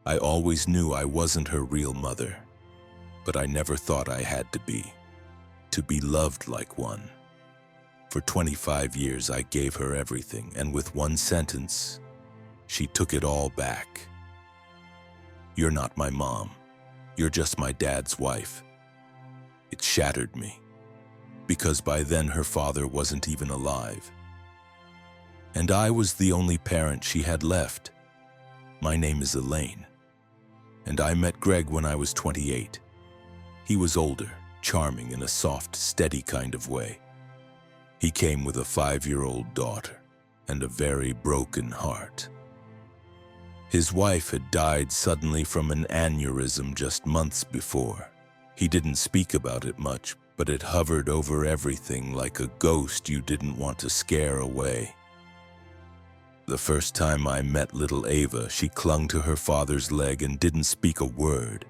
I always knew I wasn't her real mother, but I never thought I had to be loved like one. For 25 years, I gave her everything, and with one sentence, she took it all back. "You're not my mom. You're just my dad's wife." It shattered me, because by then her father wasn't even alive. And I was the only parent she had left. My name is Elaine, and I met Greg when I was 28. He was older, charming in a soft, steady kind of way. He came with a 5-year-old daughter and a very broken heart. His wife had died suddenly from an aneurysm just months before. He didn't speak about it much, but it hovered over everything like a ghost you didn't want to scare away. The first time I met little Ava, she clung to her father's leg and didn't speak a word.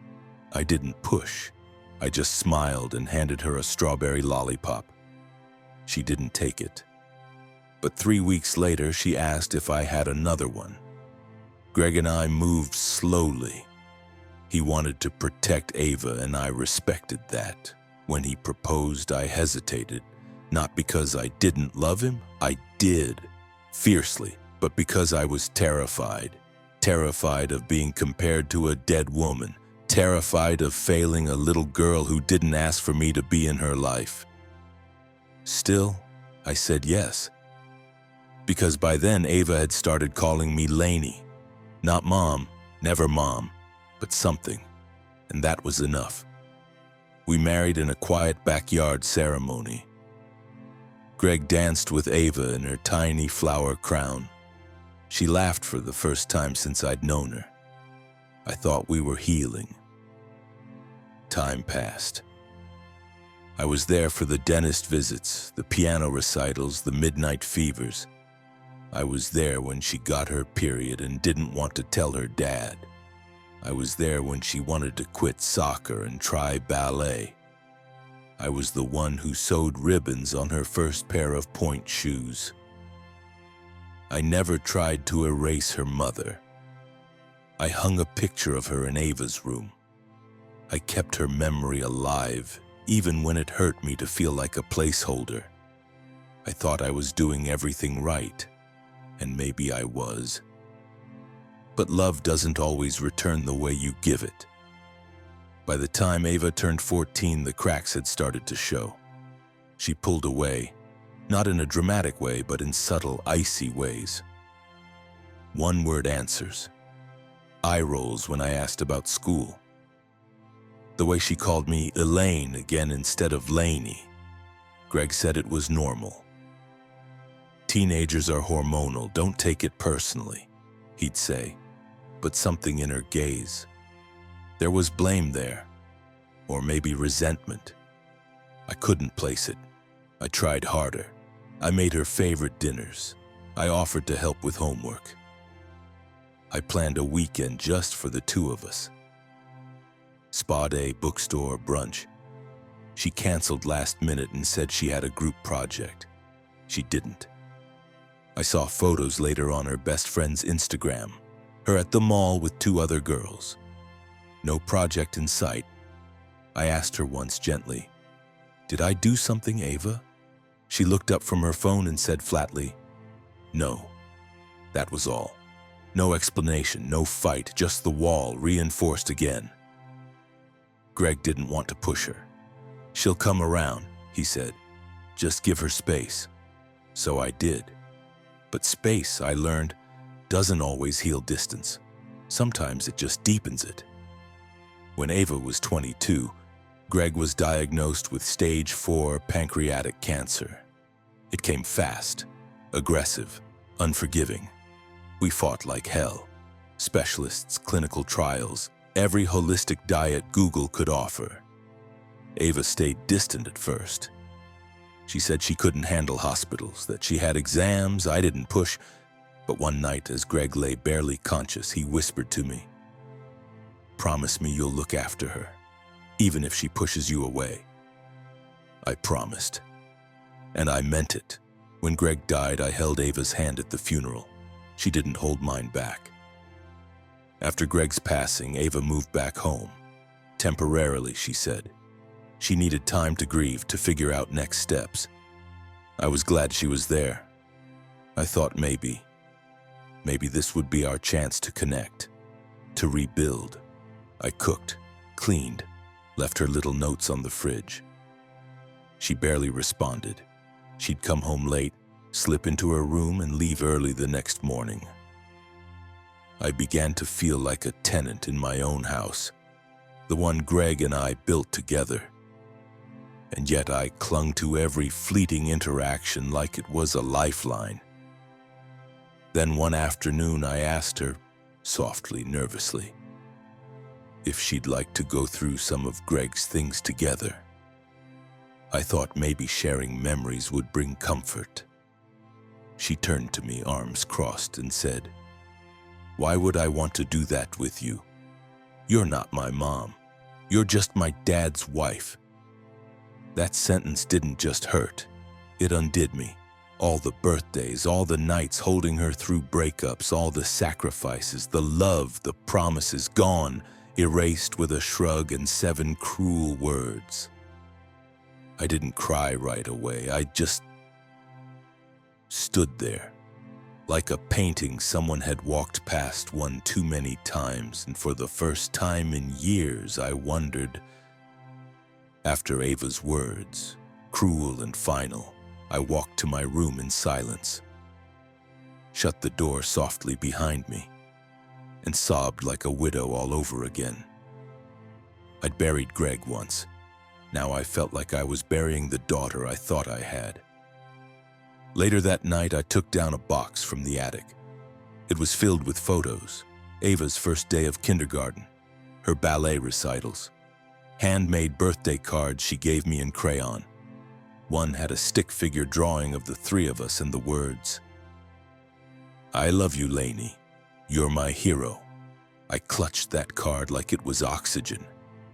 I didn't push. I just smiled and handed her a strawberry lollipop. She didn't take it. But 3 weeks later, she asked if I had another one. Greg and I moved slowly. He wanted to protect Ava, and I respected that. When he proposed, I hesitated, not because I didn't love him. I did, fiercely, but because I was terrified. Terrified of being compared to a dead woman. Terrified of failing a little girl who didn't ask for me to be in her life. Still, I said yes. Because by then, Ava had started calling me Lainey. Not mom, never mom, but something. And that was enough. We married in a quiet backyard ceremony. Greg danced with Ava in her tiny flower crown. She laughed for the first time since I'd known her. I thought we were healing. Time passed. I was there for the dentist visits, the piano recitals, the midnight fevers. I was there when she got her period and didn't want to tell her dad. I was there when she wanted to quit soccer and try ballet. I was the one who sewed ribbons on her first pair of point shoes. I never tried to erase her mother. I hung a picture of her in Ava's room. I kept her memory alive, even when it hurt me to feel like a placeholder. I thought I was doing everything right, and maybe I was. But love doesn't always return the way you give it. By the time Ava turned 14, the cracks had started to show. She pulled away, not in a dramatic way, but in subtle, icy ways. One-word answers. Eye rolls when I asked about school. The way she called me Elaine again instead of Lainey. Greg said it was normal. "Teenagers are hormonal, don't take it personally," he'd say, but something in her gaze. There was blame there, or maybe resentment. I couldn't place it. I tried harder. I made her favorite dinners. I offered to help with homework. I planned a weekend just for the two of us. Spa day, bookstore, brunch. She canceled last minute and said she had a group project. She didn't. I saw photos later on her best friend's Instagram, her at the mall with 2 other girls. No project in sight. I asked her once gently, "Did I do something, Ava?" She looked up from her phone and said flatly, "No." That was all. No explanation, no fight, just the wall reinforced again. Greg didn't want to push her. "She'll come around," he said. "Just give her space." So I did. But space, I learned, doesn't always heal distance. Sometimes it just deepens it. When Ava was 22, Greg was diagnosed with stage 4 pancreatic cancer. It came fast, aggressive, unforgiving. We fought like hell. Specialists, clinical trials, every holistic diet Google could offer. Ava stayed distant at first. She said she couldn't handle hospitals, that she had exams. I didn't push. But one night, as Greg lay barely conscious, he whispered to me, "Promise me you'll look after her, even if she pushes you away." I promised. And I meant it. When Greg died, I held Ava's hand at the funeral. She didn't hold mine back. After Greg's passing, Ava moved back home. Temporarily, she said. She needed time to grieve, to figure out next steps. I was glad she was there. I thought maybe this would be our chance to connect, to rebuild. I cooked, cleaned, left her little notes on the fridge. She barely responded. She'd come home late, slip into her room, and leave early the next morning. I began to feel like a tenant in my own house, the one Greg and I built together. And yet I clung to every fleeting interaction like it was a lifeline. Then one afternoon I asked her, softly, nervously, if she'd like to go through some of Greg's things together. I thought maybe sharing memories would bring comfort. She turned to me, arms crossed, and said, "Why would I want to do that with you? You're not my mom. You're just my dad's wife." That sentence didn't just hurt. It undid me. All the birthdays, all the nights holding her through breakups, all the sacrifices, the love, the promises, gone, erased with a shrug and 7 cruel words. I didn't cry right away. I just stood there, like a painting someone had walked past one too many times, and for the first time in years I wondered. After Ava's words, cruel and final, I walked to my room in silence, shut the door softly behind me, and sobbed like a widow all over again. I'd buried Greg once. Now I felt like I was burying the daughter I thought I had. Later that night, I took down a box from the attic. It was filled with photos. Ava's first day of kindergarten, her ballet recitals, handmade birthday cards she gave me in crayon. One had a stick figure drawing of the 3 of us and the words, "I love you, Lainey. You're my hero." I clutched that card like it was oxygen.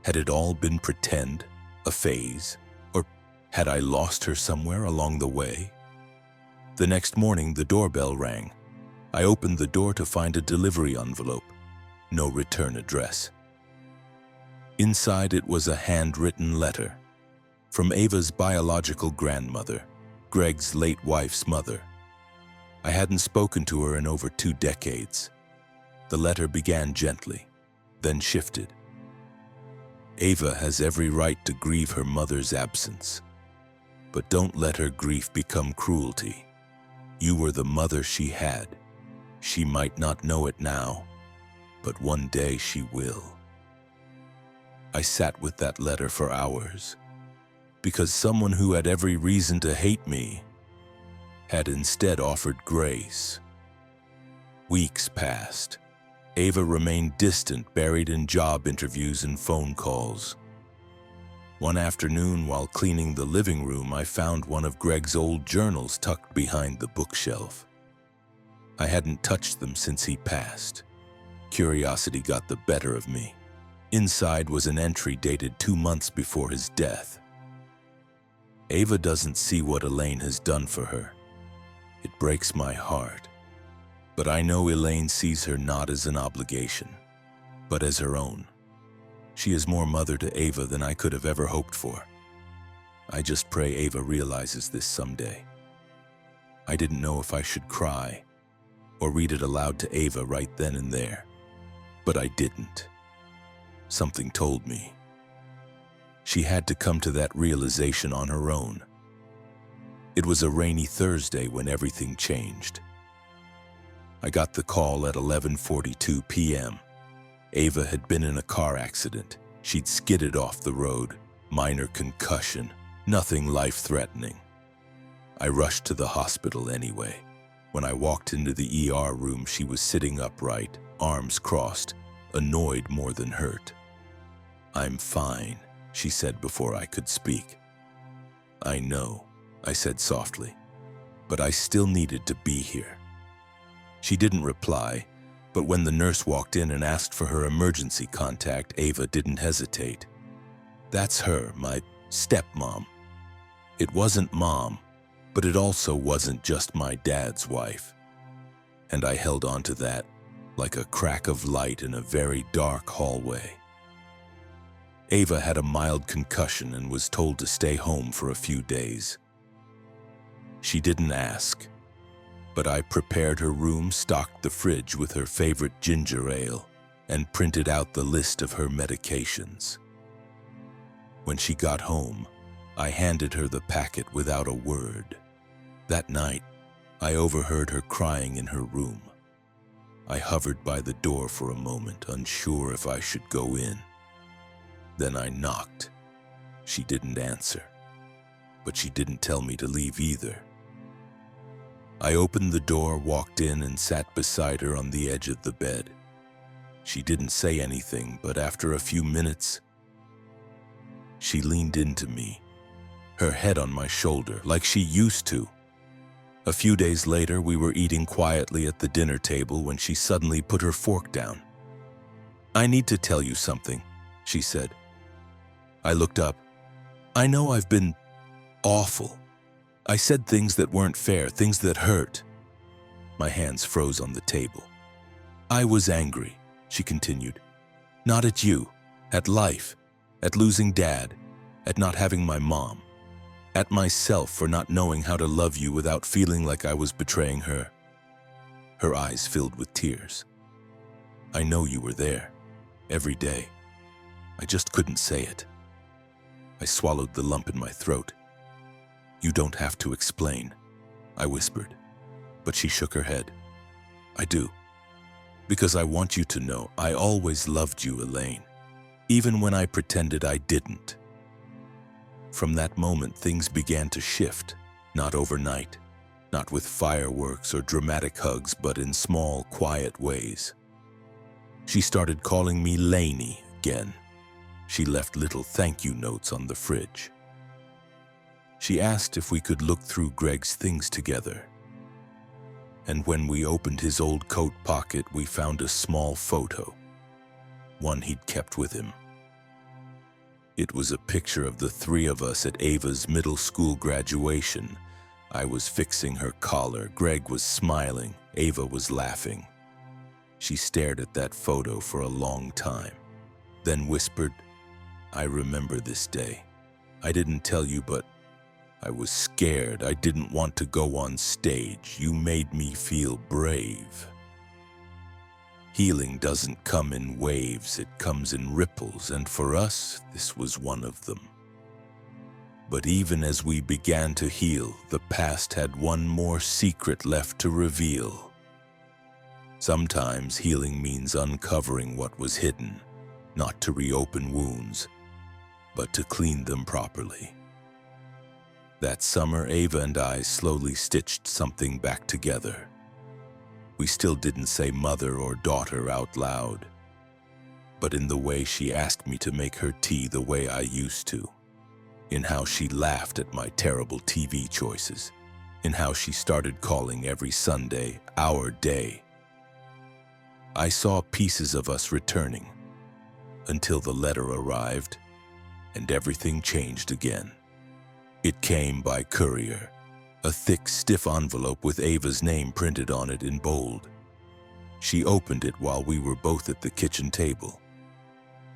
Had it all been pretend, a phase, or had I lost her somewhere along the way? The next morning, the doorbell rang. I opened the door to find a delivery envelope, no return address. Inside it was a handwritten letter from Ava's biological grandmother, Greg's late wife's mother. I hadn't spoken to her in over 2 decades. The letter began gently, then shifted. "Ava has every right to grieve her mother's absence, but don't let her grief become cruelty. You were the mother she had. She might not know it now, but one day she will." I sat with that letter for hours, because someone who had every reason to hate me had instead offered grace. Weeks passed. Ava remained distant, buried in job interviews and phone calls. One afternoon, while cleaning the living room, I found one of Greg's old journals tucked behind the bookshelf. I hadn't touched them since he passed. Curiosity got the better of me. Inside was an entry dated 2 months before his death. "Ava doesn't see what Elaine has done for her. It breaks my heart. But I know Elaine sees her not as an obligation, but as her own. She is more mother to Ava than I could have ever hoped for. I just pray Ava realizes this someday." I didn't know if I should cry or read it aloud to Ava right then and there, but I didn't. Something told me. She had to come to that realization on her own. It was a rainy Thursday when everything changed. I got the call at 11:42 p.m. Ava had been in a car accident. She'd skidded off the road, minor concussion, nothing life-threatening. I rushed to the hospital anyway. When I walked into the ER room, she was sitting upright, arms crossed, annoyed more than hurt. "I'm fine," she said before I could speak. "I know," I said softly, "but I still needed to be here." She didn't reply, but when the nurse walked in and asked for her emergency contact, Ava didn't hesitate. "That's her, my stepmom." It wasn't mom, but it also wasn't just my dad's wife. And I held on to that, like a crack of light in a very dark hallway. Ava had a mild concussion and was told to stay home for a few days. She didn't ask, but I prepared her room, stocked the fridge with her favorite ginger ale, and printed out the list of her medications. When she got home, I handed her the packet without a word. That night, I overheard her crying in her room. I hovered by the door for a moment, unsure if I should go in. Then I knocked. She didn't answer, but she didn't tell me to leave either. I opened the door, walked in, and sat beside her on the edge of the bed. She didn't say anything, but after a few minutes, she leaned into me, her head on my shoulder, like she used to. A few days later, we were eating quietly at the dinner table when she suddenly put her fork down. "I need to tell you something," she said. I looked up. "I know I've been awful. I said things that weren't fair, things that hurt." My hands froze on the table. "I was angry," she continued. "Not at you, at life, at losing Dad, at not having my mom, at myself for not knowing how to love you without feeling like I was betraying her." Her eyes filled with tears. "I know you were there, every day. I just couldn't say it." I swallowed the lump in my throat. "You don't have to explain," I whispered, but she shook her head. "I do. Because I want you to know I always loved you, Elaine, even when I pretended I didn't." From that moment, things began to shift, not overnight, not with fireworks or dramatic hugs, but in small, quiet ways. She started calling me Laney again. She left little thank you notes on the fridge. She asked if we could look through Greg's things together. And when we opened his old coat pocket, we found a small photo, one he'd kept with him. It was a picture of the three of us at Ava's middle school graduation. I was fixing her collar, Greg was smiling, Ava was laughing. She stared at that photo for a long time, then whispered, "I remember this day. I didn't tell you, but I was scared. I didn't want to go on stage. You made me feel brave." Healing doesn't come in waves, it comes in ripples, and for us, this was one of them. But even as we began to heal, the past had one more secret left to reveal. Sometimes healing means uncovering what was hidden, not to reopen wounds, but to clean them properly. That summer, Ava and I slowly stitched something back together. We still didn't say mother or daughter out loud, but in the way she asked me to make her tea the way I used to, in how she laughed at my terrible TV choices, in how she started calling every Sunday our day. I saw pieces of us returning, until the letter arrived, and everything changed again. It came by courier, a thick, stiff envelope with Ava's name printed on it in bold. She opened it while we were both at the kitchen table.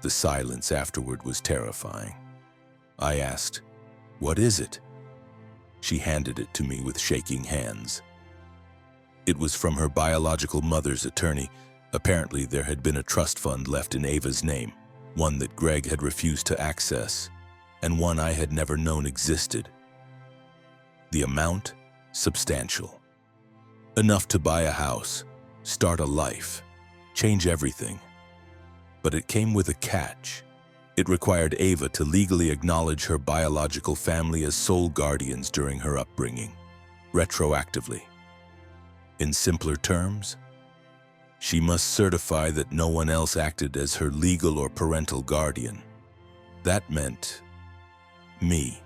The silence afterward was terrifying. I asked, "What is it?" She handed it to me with shaking hands. It was from her biological mother's attorney. Apparently, there had been a trust fund left in Ava's name, one that Greg had refused to access, and one I had never known existed. The amount? Substantial. Enough to buy a house, start a life, change everything. But it came with a catch. It required Ava to legally acknowledge her biological family as sole guardians during her upbringing, retroactively. In simpler terms, she must certify that no one else acted as her legal or parental guardian. That meant me.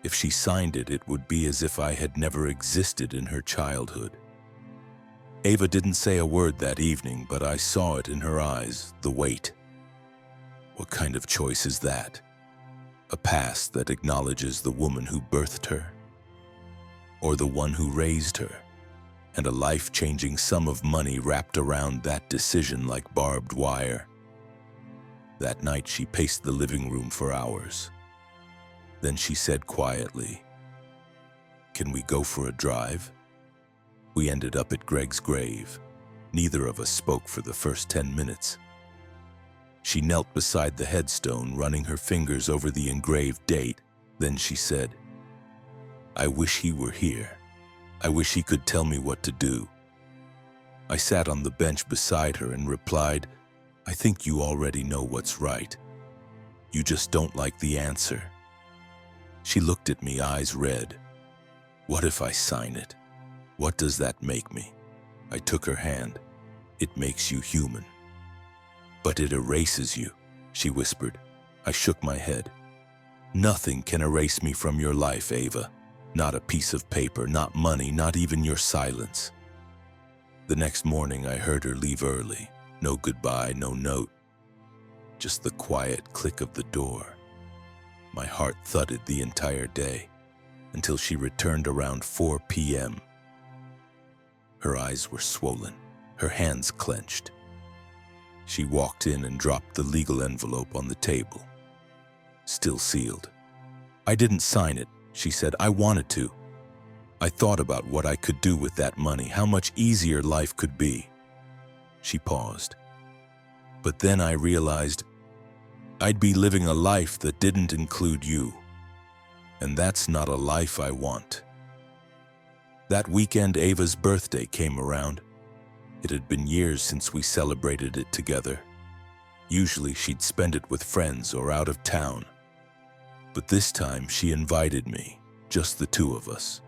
If she signed it, it would be as if I had never existed in her childhood. Ava didn't say a word that evening, but I saw it in her eyes, the weight. What kind of choice is that? A past that acknowledges the woman who birthed her? Or the one who raised her and a life-changing sum of money wrapped around that decision like barbed wire. That night, she paced the living room for hours. Then she said quietly, "Can we go for a drive?" We ended up at Greg's grave. Neither of us spoke for the first 10 minutes. She knelt beside the headstone, running her fingers over the engraved date. Then she said, "I wish he were here. I wish he could tell me what to do." I sat on the bench beside her and replied, "I think you already know what's right. You just don't like the answer." She looked at me, eyes red. "What if I sign it? What does that make me?" I took her hand. "It makes you human." "But it erases you," she whispered. I shook my head. "Nothing can erase me from your life, Ava. Not a piece of paper, not money, not even your silence." The next morning, I heard her leave early. No goodbye, no note. Just the quiet click of the door. My heart thudded the entire day, until she returned around 4 p.m. Her eyes were swollen, her hands clenched. She walked in and dropped the legal envelope on the table, still sealed. "I didn't sign it," she said. "I wanted to. I thought about what I could do with that money, how much easier life could be." She paused. "But then I realized I'd be living a life that didn't include you. And that's not a life I want." That weekend, Ava's birthday came around. It had been years since we celebrated it together. Usually she'd spend it with friends or out of town. But this time she invited me, just the two of us.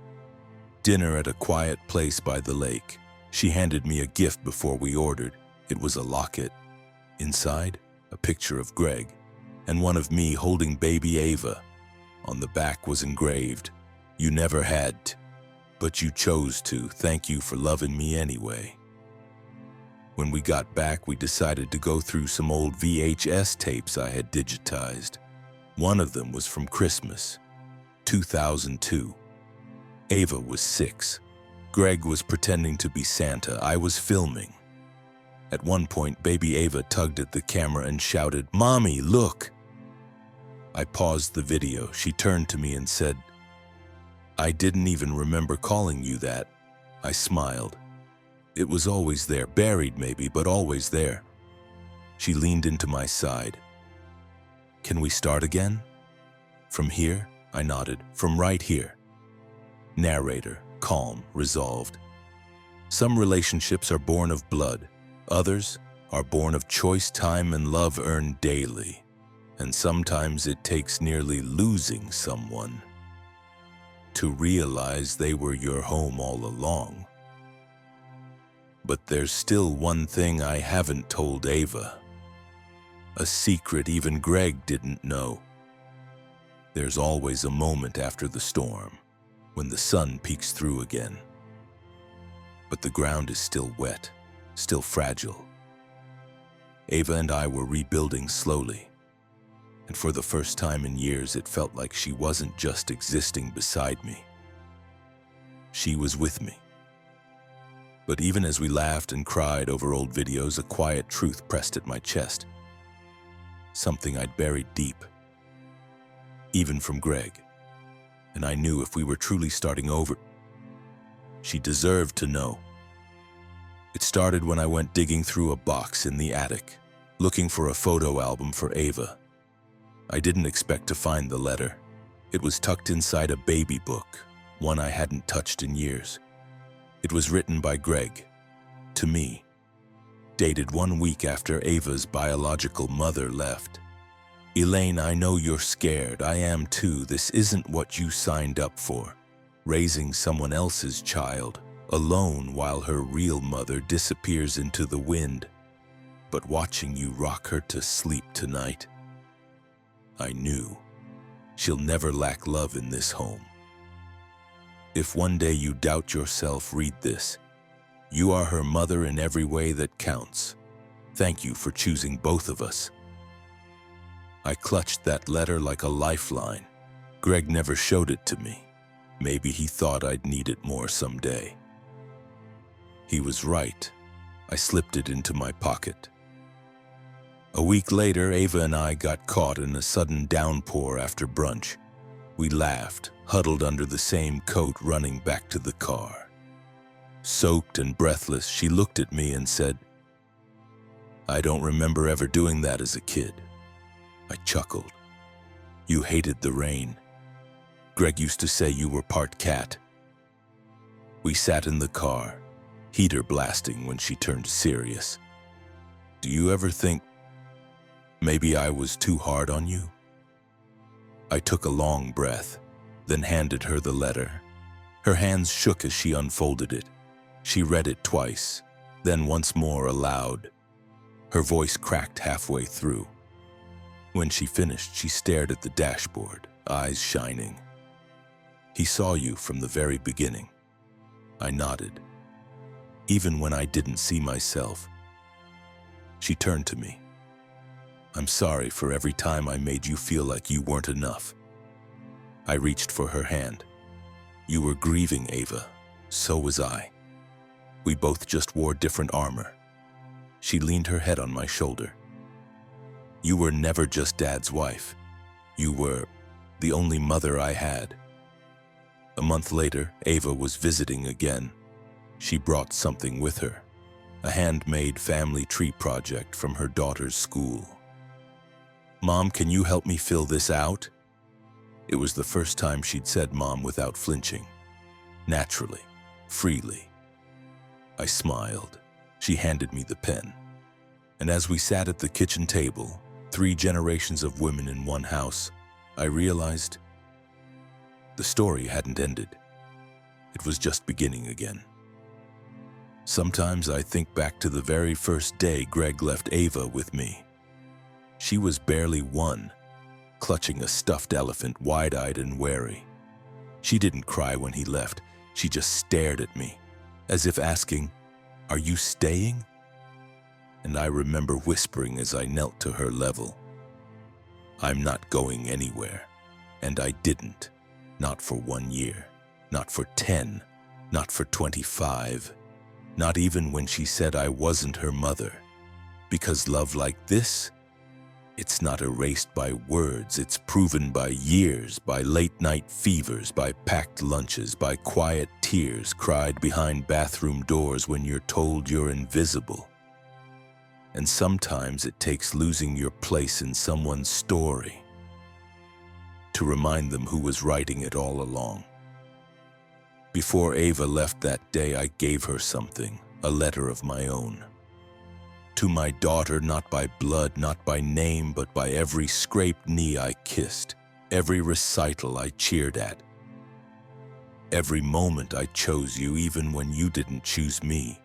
Dinner at a quiet place by the lake. She handed me a gift before we ordered. It was a locket. Inside, a picture of Greg, and one of me holding baby Ava. On the back was engraved, "You never had, but you chose to. Thank you for loving me anyway." When we got back, we decided to go through some old VHS tapes I had digitized. One of them was from Christmas, 2002. Ava was 6. Greg was pretending to be Santa. I was filming. At one point, baby Ava tugged at the camera and shouted, "Mommy, look!" I paused the video. She turned to me and said, "I didn't even remember calling you that." I smiled. It was always there, buried maybe, but always there. She leaned into my side. "Can we start again?" "From here?" I nodded. "From right here." Narrator, calm, resolved. Some relationships are born of blood. Others are born of choice, time, and love earned daily. And sometimes it takes nearly losing someone to realize they were your home all along. But there's still one thing I haven't told Ava. A secret even Greg didn't know. There's always a moment after the storm, when the sun peeks through again. But the ground is still wet, still fragile. Ava and I were rebuilding slowly. And for the first time in years, it felt like she wasn't just existing beside me. She was with me. But even as we laughed and cried over old videos, a quiet truth pressed at my chest. Something I'd buried deep, even from Greg. And I knew if we were truly starting over, she deserved to know. It started when I went digging through a box in the attic, looking for a photo album for Ava. I didn't expect to find the letter. It was tucked inside a baby book, one I hadn't touched in years. It was written by Greg, to me, dated 1 week after Ava's biological mother left. "Elaine, I know you're scared. I am too. This isn't what you signed up for. Raising someone else's child, alone while her real mother disappears into the wind. But watching you rock her to sleep tonight, I knew she'll never lack love in this home. If one day you doubt yourself, read this. You are her mother in every way that counts. Thank you for choosing both of us." I clutched that letter like a lifeline. Greg never showed it to me. Maybe he thought I'd need it more someday. He was right. I slipped it into my pocket. A week later, Ava and I got caught in a sudden downpour after brunch. We laughed, huddled under the same coat, running back to the car. Soaked and breathless, she looked at me and said, "I don't remember ever doing that as a kid." I chuckled. "You hated the rain. Greg used to say you were part cat." We sat in the car, heater blasting, when she turned serious. "Do you ever think maybe I was too hard on you?" I took a long breath, then handed her the letter. Her hands shook as she unfolded it. She read it twice, then once more aloud. Her voice cracked halfway through. When she finished, she stared at the dashboard, eyes shining. "He saw you from the very beginning." I nodded, even when I didn't see myself. She turned to me. "I'm sorry for every time I made you feel like you weren't enough." I reached for her hand. "You were grieving, Ava. So was I. We both just wore different armor." She leaned her head on my shoulder. "You were never just Dad's wife. You were the only mother I had." A month later, Ava was visiting again. She brought something with her, a handmade family tree project from her daughter's school. "Mom, can you help me fill this out?" It was the first time she'd said Mom without flinching. Naturally, freely. I smiled. She handed me the pen. And as we sat at the kitchen table, 3 generations of women in one house, I realized the story hadn't ended. It was just beginning again. Sometimes I think back to the very first day Greg left Ava with me. She was barely 1, clutching a stuffed elephant, wide-eyed and wary. She didn't cry when he left. She just stared at me, as if asking, "Are you staying?" And I remember whispering as I knelt to her level, "I'm not going anywhere." And I didn't. Not for 1 year, not for 10, not for 25, not even when she said I wasn't her mother. Because love like this, it's not erased by words, it's proven by years, by late-night fevers, by packed lunches, by quiet tears cried behind bathroom doors when you're told you're invisible. And sometimes it takes losing your place in someone's story to remind them who was writing it all along. Before Ava left that day, I gave her something, a letter of my own. To my daughter, not by blood, not by name, but by every scraped knee I kissed, every recital I cheered at, every moment I chose you, even when you didn't choose me.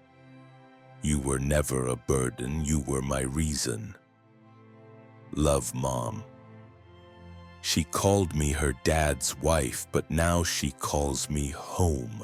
You were never a burden, you were my reason. Love, Mom. She called me her dad's wife, but now she calls me home.